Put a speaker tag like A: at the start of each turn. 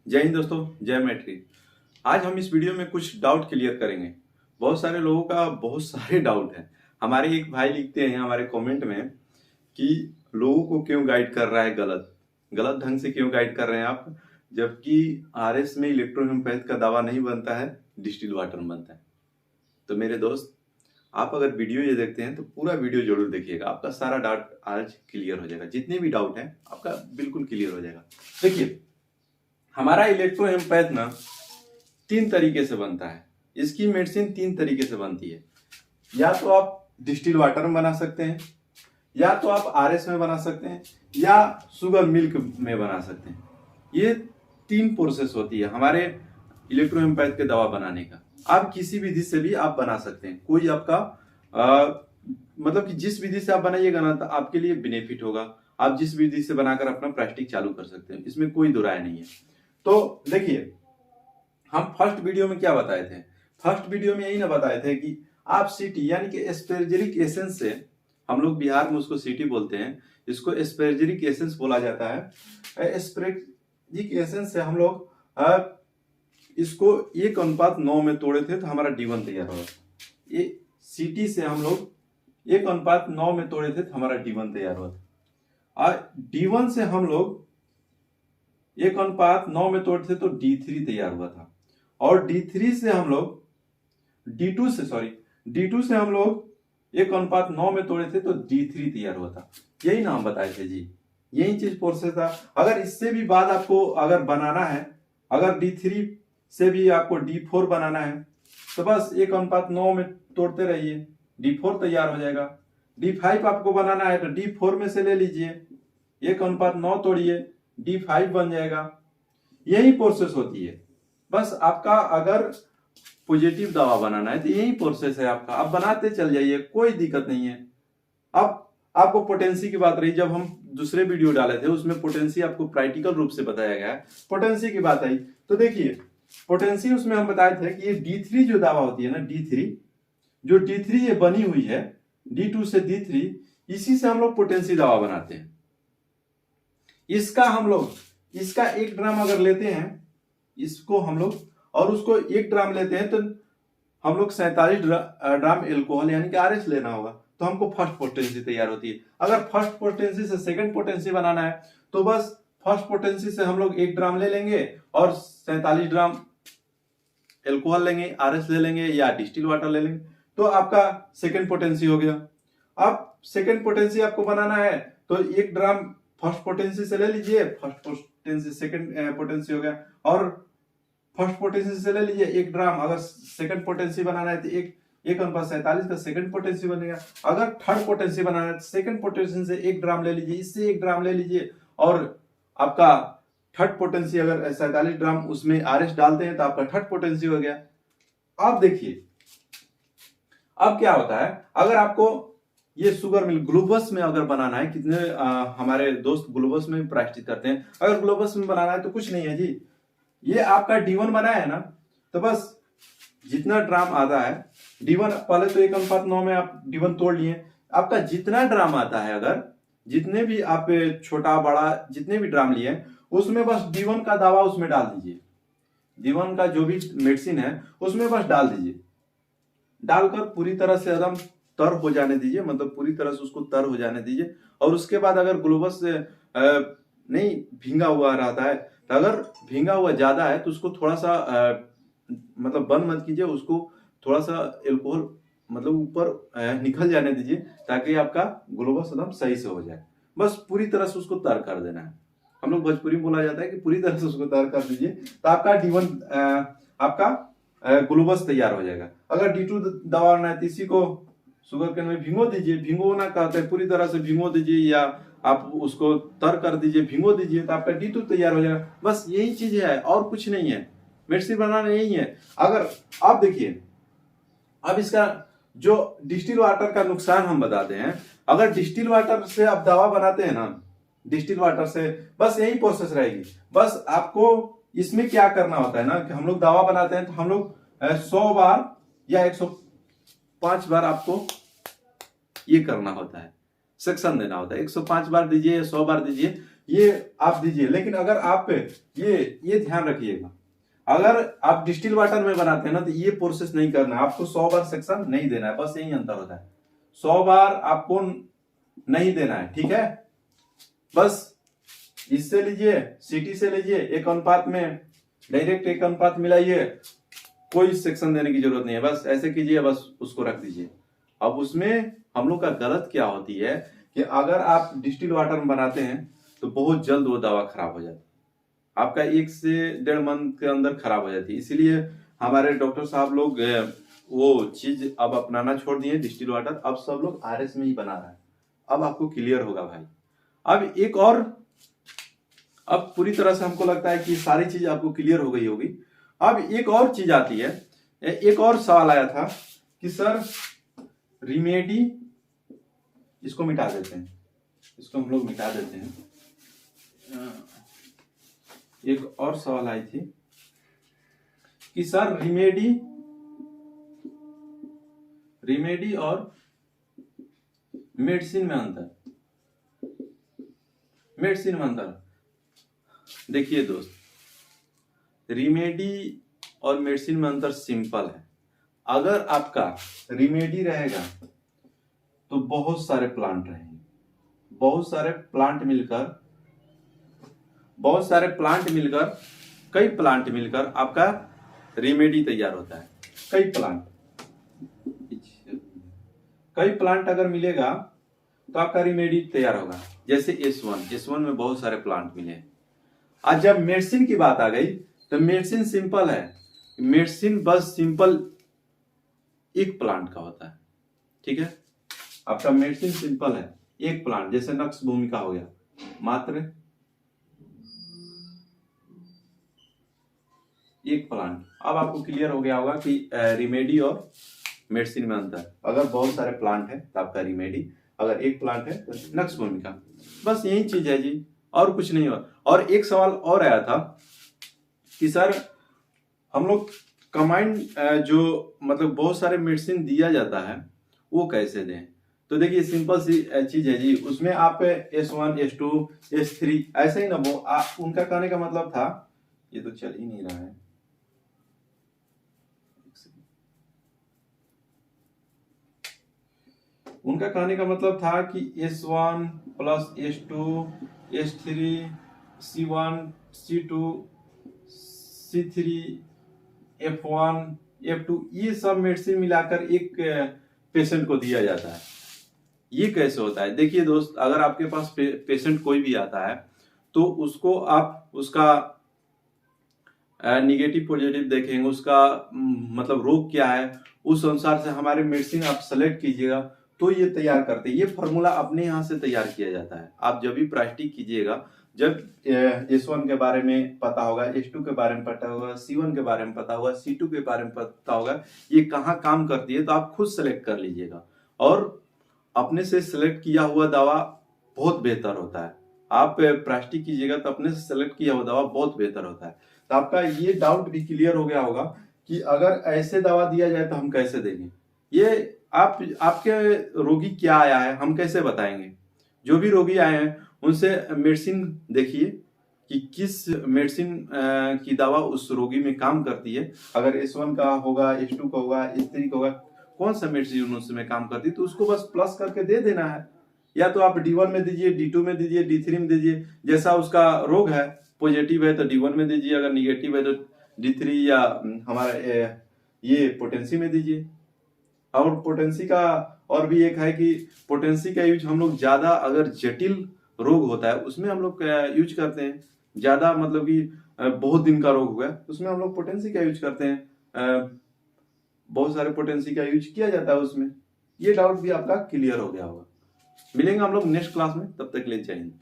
A: जय हिंद दोस्तों, जय मैट्री। आज हम इस वीडियो में कुछ डाउट क्लियर करेंगे। बहुत सारे लोगों का बहुत सारे डाउट है। हमारे एक भाई लिखते हैं हमारे कमेंट में कि लोगों को क्यों गाइड कर रहा है गलत गलत ढंग से क्यों गाइड कर रहे हैं आप, जबकि आरएस में इलेक्ट्रोहोम्योपैथ का दवा नहीं बनता है, डिस्टिल वाटर में बनता है। तो मेरे दोस्त, आप अगर वीडियो ये देखते हैं तो पूरा वीडियो जरूर देखिएगा, आपका सारा डाउट आज क्लियर हो जाएगा। जितने भी डाउट है आपका बिल्कुल क्लियर हो जाएगा। देखिए, हमारा इलेक्ट्रोहोम्योपैथ ना 3 तरीके से बनता है। इसकी मेडिसिन 3 तरीके से बनती है। या तो आप डिस्टिल वाटर में बना सकते हैं, या तो आप आरएस में बना सकते हैं, या शुगर मिल्क में बना सकते हैं। ये 3 प्रोसेस होती है हमारे इलेक्ट्रोहोम्योपैथ के दवा बनाने का। आप किसी विधि से भी आप बना सकते हैं। कोई आपका मतलब कि जिस विधि से आप बनाइएगा ना तो आपके लिए बेनिफिट होगा। आप जिस विधि से बनाकर अपना प्रैक्टिस चालू कर सकते हैं, इसमें कोई दो राय नहीं है। तो देखिए, हम फर्स्ट वीडियो में क्या बताए थे? फर्स्ट वीडियो में यही ना बताए थे कि आप सीटी यानी कि एस्पेरजेरिक एसेंस से, हम लोग बिहार में उसको सीटी बोलते हैं, इसको एस्पेरजेरिक एसेंस बोला जाता है। एस्पेरजेरिक एसेंस से हम लोग इसको 1:9 में तोड़े थे तो हमारा D1 तैयार हुआ। ये सीटी से हम लोग 1:9 में तोड़े थे तो हमारा D1 तैयार हुआ था। और D1 से हम लोग 1:9 में तोड़े थे तो D3 तैयार हुआ था। और D3 से हम लोग D2 से हम लोग 1:9 में तोड़े थे तो D3 तैयार हुआ था। यही नाम बताए थे जी, यही चीज प्रोसेस था। अगर इससे भी बाद आपको अगर बनाना है, अगर D3 से भी आपको D4 बनाना है तो बस 1:9 में तोड़ते रहिए, D4 तैयार हो जाएगा। D5 आपको बनाना है तो D4 में से ले लीजिए, 1:9 तोड़िए, D5 बन जाएगा। यही प्रोसेस होती है। बस आपका अगर पॉजिटिव दवा बनाना है तो यही प्रोसेस है आपका, आप बनाते चल जाइए, कोई दिक्कत नहीं है। अब आपको पोटेंसी की बात रही, जब हम दूसरे वीडियो डाले थे उसमें पोटेंसी आपको प्रैक्टिकल रूप से बताया गया है। पोटेंसी की बात आई तो देखिए, पोटेंसी उसमें हम बताए थे कि ये D3 जो दवा होती है ना, D3 ये बनी हुई है, D2 से D3, इसी से हम लोग पोटेंसी दवा बनाते हैं। इसका 1 ग्राम अगर लेते हैं, इसको हम लोग और उसको 1 ग्राम लेते हैं तो हम लोग 47 ग्राम एल्कोहल यानी कि आरएस लेना होगा, तो हमको फर्स्ट पोटेंसी तैयार होती है। अगर फर्स्ट पोटेंसी से सेकंड पोटेंसी बनाना है तो बस फर्स्ट पोटेंसी से हम लोग 1 ग्राम ले लेंगे और 47 ग्राम एल्कोहल लेंगे, आरएस ले लेंगे या डिस्टिल वाटर ले लेंगे, तो आपका सेकंड पोटेंसी हो गया। अब सेकंड पोटेंसी आपको बनाना है तो 1 ग्राम फर्स्ट पोटेंसी से ले लीजिए, फर्स्ट पोटेंसी सेकंड पोटेंसी हो गया। और फर्स्ट पोटेंसी से ले लीजिए 1 ग्राम, अगर सेकंड पोटेंसी बनाना है तो 1:47 का सेकंड पोटेंसी बनेगा। अगर थर्ड पोटेंसी बनाना है तो सेकंड पोटेंसी से 1 ग्राम ले लीजिए, इससे 1 ग्राम ले लीजिए, और आपका थर्ड पोटेंसी अगर 47 ग्राम उसमें आरएस डालते हैं तो आपका थर्ड पोटेंसी हो गया। अब देखिए, अब क्या होता है, अगर आपको ये शुगर मिल ग्लूबस में अगर बनाना है, कितने हमारे दोस्त ग्लूबस में प्रैक्टिस करते हैं, अगर ग्लूबस में बनाना है तो कुछ नहीं है जी, ये आपका D1 बना है ना, तो बस जितना ड्राम आता है D1, पहले तो 1:9 में आप D1 तोड़ लिए, आपका जितना ड्राम आता है, अगर जितने भी आप छोटा बड़ा जितने भी ड्राम लिए उसमें बस D1 का दवा उसमें डाल दीजिए, D1 का जो भी मेडिसिन है उसमें बस डाल दीजिए। डालकर पूरी तरह से एकदम तर हो जाने दीजिए, मतलब पूरी तरह से उसको तर हो जाने दीजिए। और उसके बाद अगर ग्लूबस से नहीं भींगा हुआ रहता है, तो अगर भींगा हुआ ज्यादा है तो उसको थोड़ा सा मतलब बंद मत कीजिए, उसको थोड़ा सा एल्कोहल मतलब ऊपर निकल जाने दीजिए, ताकि आपका ग्लूबस एकदम सही से हो जाए। बस पूरी तरह से उसको तर कर देना है। हम लोग भोजपुरी में बोला जाता है कि पूरी तरह से उसको तर कर दीजिए, तो आपका D1 आपका ग्लूबस तैयार हो जाएगा। अगर D2 दवा लेना है तो इसी को शुगर केन में भिंगो दीजिए, भिंगोना कहते हैं, पूरी तरह से भिंगो दीजिए, या आप उसको तर कर दीजिए, भिंगो दीजिए, तो आपका D2 तैयार हो जाएगा। बस यही चीज है और कुछ नहीं है, मेडिसिन बनाना यही है। अगर आप देखिए, अब इसका जो डिस्टिल वाटर का नुकसान हम बताते हैं। अगर डिस्टिल वाटर से आप दवा बनाते हैं ना, डिस्टिल वाटर से बस यही प्रोसेस रहेगी। बस आपको इसमें क्या करना होता है ना, कि हम लोग दवा बनाते हैं तो हम लोग 100 बार या 105 बार आपको ये करना होता है, सेक्शन देना होता है। 105 बार दीजिए या 100 बार दीजिए, ये आप दीजिए। लेकिन अगर आप ये ध्यान रखिएगा, अगर आप डिस्टिल वाटर में बनाते हैं ना तो ये प्रोसेस नहीं करना है, आपको 100 बार सेक्शन नहीं देना है, बस यही अंतर होता है। 100 बार आपको नहीं देना है, ठीक है। बस इससे लीजिए, सीटी से लीजिए, एक अनुपात में डायरेक्ट एक अनुपात मिलाइए, कोई सेक्शन देने की जरूरत नहीं है, बस ऐसे कीजिए, बस उसको रख दीजिए। अब उसमें हम लोग का गलत क्या होती है कि अगर आप डिस्टिल वाटर में बनाते हैं तो बहुत जल्द वो दवा खराब हो जाती है, आपका 1 से 1.5 मंथ के अंदर खराब हो जाती है। इसीलिए हमारे डॉक्टर साहब लोग वो चीज अब अपनाना छोड़ दिए, डिस्टिल वाटर, अब सब लोग आरएस में ही बना रहा है। अब आपको क्लियर होगा भाई। अब एक और, अब पूरी तरह से हमको लगता है कि सारी चीज आपको क्लियर हो गई होगी। अब एक और चीज आती है, एक और सवाल आया था कि सर रिमेडी, इसको मिटा देते हैं, इसको हम लोग मिटा देते हैं। एक और सवाल आई थी कि सर रिमेडी और मेडिसिन में अंतर, मेडिसिन में अंतर। देखिए दोस्त, रिमेडी और मेडिसिन में अंतर सिंपल है। अगर आपका रिमेडी रहेगा तो बहुत सारे प्लांट रहेंगे, बहुत सारे प्लांट मिलकर कई प्लांट मिलकर आपका रिमेडी तैयार होता है। कई प्लांट अगर मिलेगा तो आपका रिमेडी तैयार होगा। जैसे S1 में बहुत सारे प्लांट मिले हैं। आज जब मेडिसिन की बात आ गई तो मेडिसिन सिंपल है, मेडिसिन बस सिंपल एक प्लांट का होता है, ठीक है। आपका मेडिसिन सिंपल है, एक प्लांट, जैसे नक्स भूमिका हो गया, मात्र एक प्लांट। अब आपको क्लियर हो गया होगा कि रिमेडी और मेडिसिन में अंतर। अगर बहुत सारे प्लांट है तो आपका रिमेडी, अगर एक प्लांट है तो नक्स भूमिका। बस यही चीज है जी, और कुछ नहीं हुआ। और एक सवाल और आया था कि सर हम लोग कंबाइंड जो मतलब बहुत सारे मेडिसिन दिया जाता है वो कैसे दें। तो देखिए सिंपल सी चीज है जी, उसमें आप S1 S2 S3 ऐसे ही ना, वो उनका कहने का मतलब था, ये तो चल ही नहीं रहा है, उनका कहने का मतलब था कि S1 plus S2 S3 C1 C2 C3 F1 F2 ये सब मेडिसिन मिलाकर एक पेशेंट को दिया जाता है। ये कैसे होता है? देखिए दोस्त, अगर आपके पास पेशेंट कोई भी आता है तो उसको आप उसका निगेटिव पॉजिटिव देखेंगे, उसका मतलब रोग क्या है, उस अनुसार से हमारे मेडिसिन आप सेलेक्ट कीजिएगा तो ये तैयार करते हैं। ये फॉर्मूला अपने यहाँ से तैयार किया जाता है। आप जब भी प्रायोरिटी कीजिएगा, जब S1 के बारे में पता होगा, S2 के बारे में पता होगा, C1 के बारे में पता होगा, C2 के बारे में पता होगा, ये कहाँ काम करती है, तो आप खुद सेलेक्ट कर लीजिएगा। और अपने से सेलेक्ट किया हुआ दवा बहुत बेहतर होता है। आप प्रायोरिटी कीजिएगा तो अपने से सेलेक्ट किया हुआ दवा बहुत बेहतर होता है। तो आपका ये डाउट भी क्लियर हो गया होगा कि अगर ऐसे दवा दिया जाए तो हम कैसे देंगे। ये आपके रोगी क्या आया है हम कैसे बताएंगे। जो भी रोगी आए हैं उनसे मेडिसिन देखिए कि किस मेडिसिन की दवा उस रोगी में काम करती है। अगर S1 का होगा, S2 का होगा, S3 का होगा, कौन सा मेडिसिन उसमें काम करती है, तो उसको बस प्लस करके दे देना है। या तो आप D1 में दीजिए, D2 में दीजिए, D3 में दीजिए, जैसा उसका रोग है। पॉजिटिव है तो D1 में दीजिए, अगर निगेटिव है तो D3 या हमारा ये पोटेंसी में दीजिए। और पोटेंसी का और भी एक है कि पोटेंसी का यूज हम लोग ज्यादा, अगर जटिल रोग होता है उसमें हम लोग यूज करते हैं ज्यादा, मतलब कि बहुत दिन का रोग हुआ उसमें हम लोग पोटेंसी का यूज करते हैं, बहुत सारे पोटेंसी का यूज किया जाता है उसमें। ये डाउट भी आपका क्लियर हो गया होगा। मिलेंगे हम लोग नेक्स्ट क्लास में, तब तक ले जाएंगे।